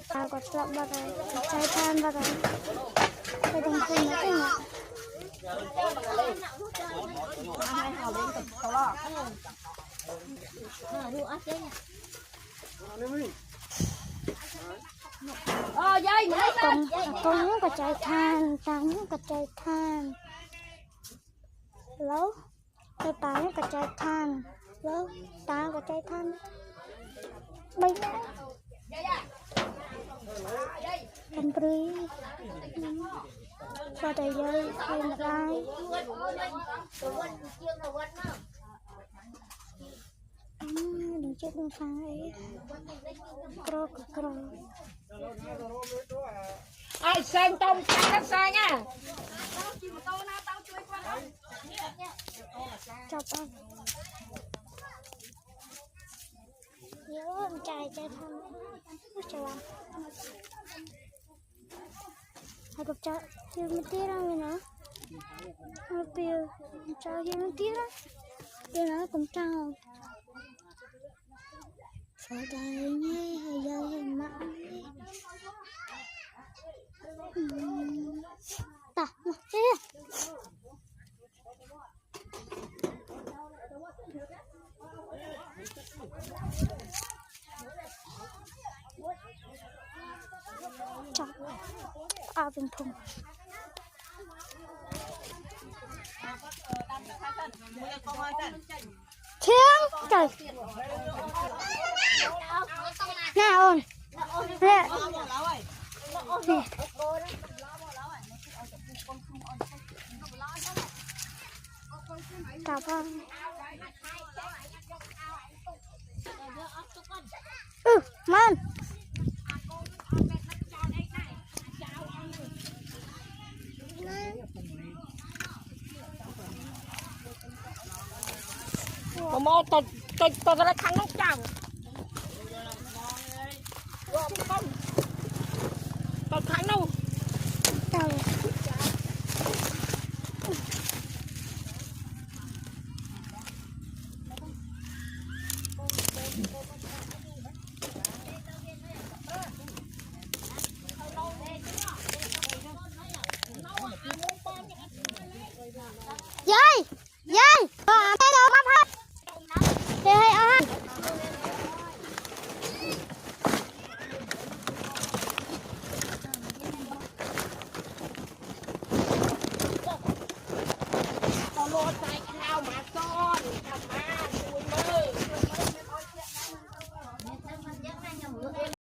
tao có sợ bật rồi trái than bật rồi cái đồng tiền nó kinh ạ con có trái than tao có trái than lâu tôi tao có trái than lâu tao có trái than bây giờ cầm bưởi qua đây chơi hay là ai đừng chết đừng phải cro cro ai sang tông cắt sang nha chào con nhớ con trai trai thân chào anh hai cặp trai hiếu một tí ra vậy nè một tiêu trai hiếu một tí ra đây là cùng trao sau đây nhé hay giờ hình mã ta một tí chọc ao bên thùng thiên trời nè ôn nè chào con man mô tôi ra khăn nóc chồng